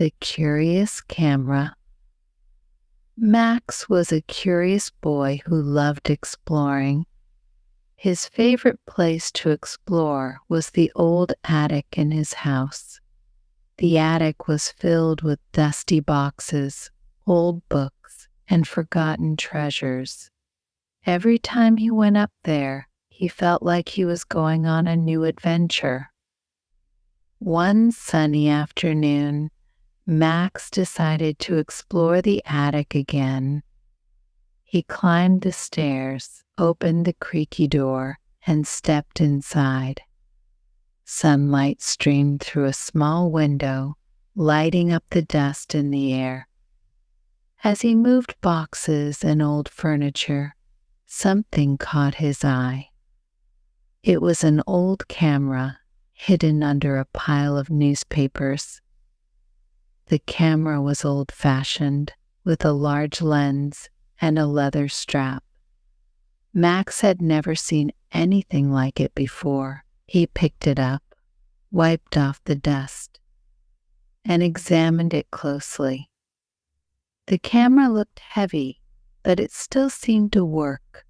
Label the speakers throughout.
Speaker 1: The Curious Camera. Max was a curious boy who loved exploring. His favorite place to explore was the old attic in his house. The attic was filled with dusty boxes, old books, and forgotten treasures. Every time he went up there, he felt like he was going on a new adventure. One sunny afternoon, Max decided to explore the attic again. He climbed the stairs, opened the creaky door, and stepped inside. Sunlight streamed through a small window, lighting up the dust in the air. As he moved boxes and old furniture, something caught his eye. It was an old camera hidden under a pile of newspapers. The camera was old-fashioned, with a large lens and a leather strap. Max had never seen anything like it before. He picked it up, wiped off the dust, and examined it closely. The camera looked heavy, but it still seemed to work.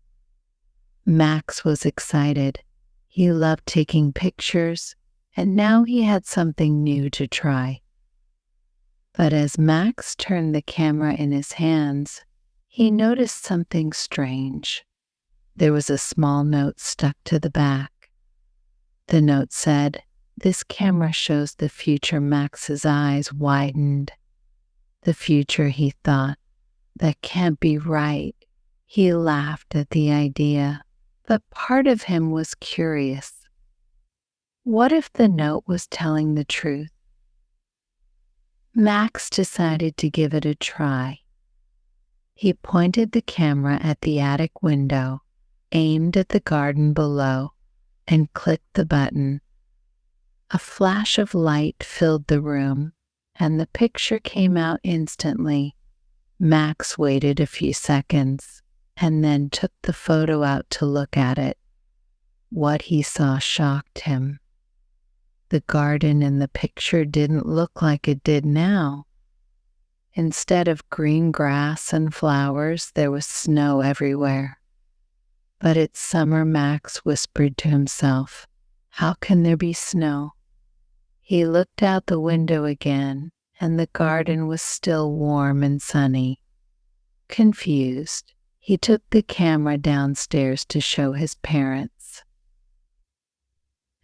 Speaker 1: Max was excited. He loved taking pictures, and now he had something new to try. But as Max turned the camera in his hands, he noticed something strange. There was a small note stuck to the back. The note said, "This camera shows the future." Max's eyes widened. The future, he thought. That can't be right. He laughed at the idea, but part of him was curious. What if the note was telling the truth? Max decided to give it a try. He pointed the camera at the attic window, aimed at the garden below, and clicked the button. A flash of light filled the room, and the picture came out instantly. Max waited a few seconds and then took the photo out to look at it. What he saw shocked him. The garden in the picture didn't look like it did now. Instead of green grass and flowers, there was snow everywhere. But it's summer, Max whispered to himself. How can there be snow? He looked out the window again, and the garden was still warm and sunny. Confused, he took the camera downstairs to show his parents.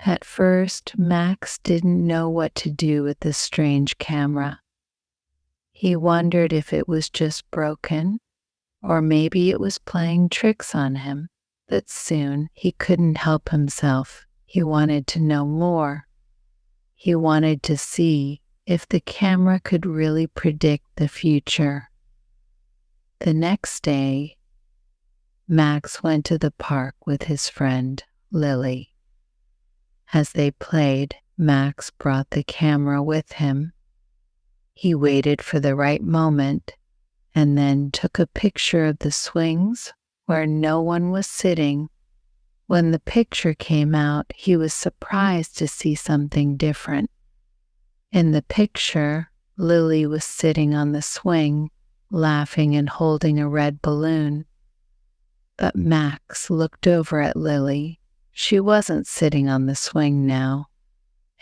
Speaker 1: At first, Max didn't know what to do with the strange camera. He wondered if it was just broken, or maybe it was playing tricks on him. But soon he couldn't help himself. He wanted to know more. He wanted to see if the camera could really predict the future. The next day, Max went to the park with his friend, Lily. As they played, Max brought the camera with him. He waited for the right moment and then took a picture of the swings where no one was sitting. When the picture came out, he was surprised to see something different. In the picture, Lily was sitting on the swing, laughing and holding a red balloon. But Max looked over at Lily. She wasn't sitting on the swing now,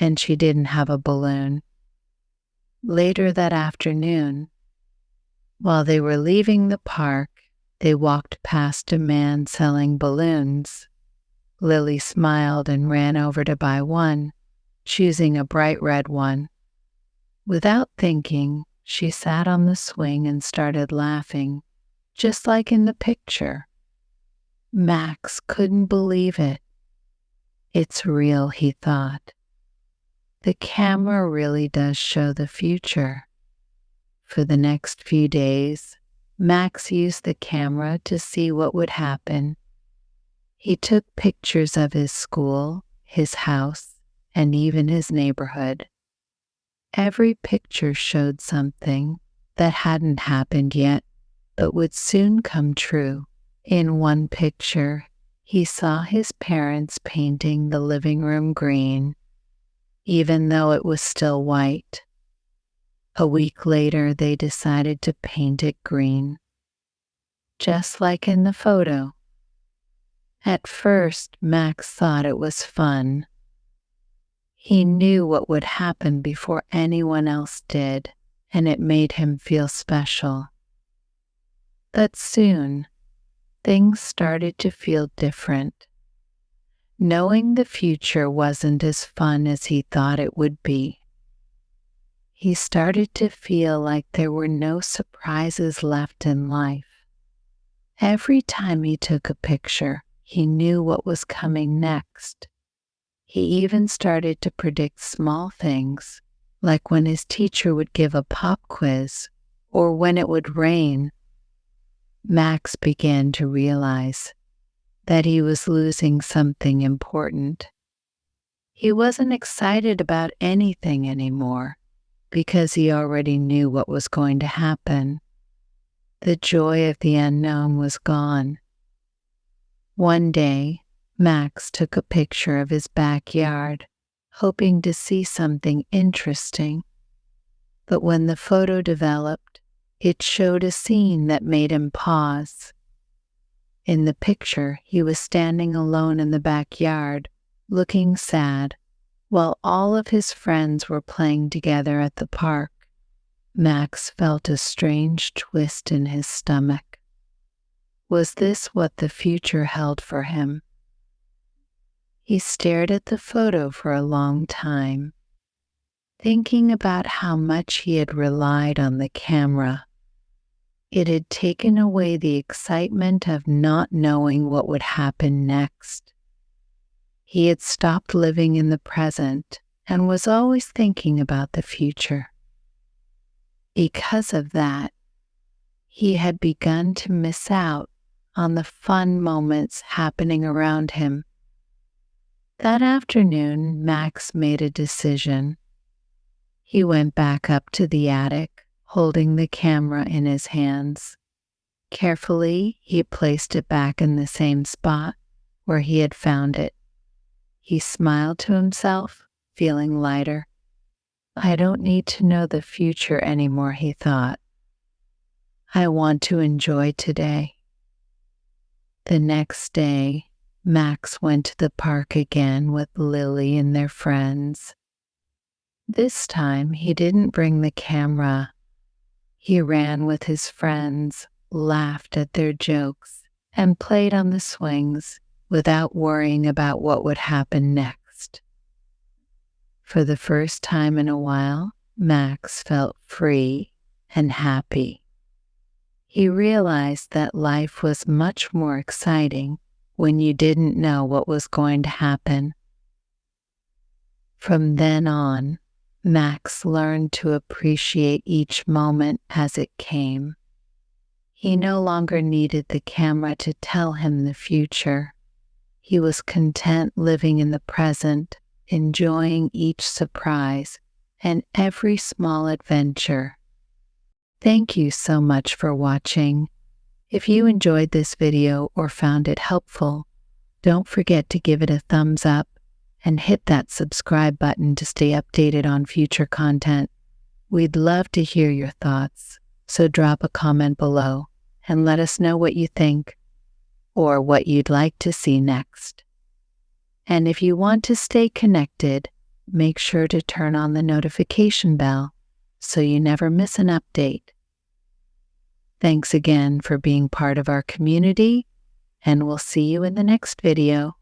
Speaker 1: and she didn't have a balloon. Later that afternoon, while they were leaving the park, they walked past a man selling balloons. Lily smiled and ran over to buy one, choosing a bright red one. Without thinking, she sat on the swing and started laughing, just like in the picture. Max couldn't believe it. It's real, he thought. The camera really does show the future. For the next few days, Max used the camera to see what would happen. He took pictures of his school, his house, and even his neighborhood. Every picture showed something that hadn't happened yet, but would soon come true. In one picture, he saw his parents painting the living room green, even though it was still white. A week later, they decided to paint it green, just like in the photo. At first, Max thought it was fun. He knew what would happen before anyone else did, and it made him feel special. But soon, things started to feel different. Knowing the future wasn't as fun as he thought it would be. He started to feel like there were no surprises left in life. Every time he took a picture, he knew what was coming next. He even started to predict small things, like when his teacher would give a pop quiz or when it would rain. Max began to realize that he was losing something important. He wasn't excited about anything anymore because he already knew what was going to happen. The joy of the unknown was gone. One day, Max took a picture of his backyard, hoping to see something interesting. But when the photo developed, it showed a scene that made him pause. In the picture, he was standing alone in the backyard, looking sad, while all of his friends were playing together at the park. Max felt a strange twist in his stomach. Was this what the future held for him? He stared at the photo for a long time, thinking about how much he had relied on the camera. It had taken away the excitement of not knowing what would happen next. He had stopped living in the present and was always thinking about the future. Because of that, he had begun to miss out on the fun moments happening around him. That afternoon, Max made a decision. He went back up to the attic, holding the camera in his hands. Carefully, he placed it back in the same spot where he had found it. He smiled to himself, feeling lighter. I don't need to know the future anymore, he thought. I want to enjoy today. The next day, Max went to the park again with Lily and their friends. This time, he didn't bring the camera. He ran with his friends, laughed at their jokes, and played on the swings without worrying about what would happen next. For the first time in a while, Max felt free and happy. He realized that life was much more exciting when you didn't know what was going to happen. From then on, Max learned to appreciate each moment as it came. He no longer needed the camera to tell him the future. He was content living in the present, enjoying each surprise and every small adventure. Thank you so much for watching. If you enjoyed this video or found it helpful, don't forget to give it a thumbs up and hit that subscribe button to stay updated on future content. We'd love to hear your thoughts, so drop a comment below and let us know what you think or what you'd like to see next. And if you want to stay connected, make sure to turn on the notification bell so you never miss an update. Thanks again for being part of our community, and we'll see you in the next video.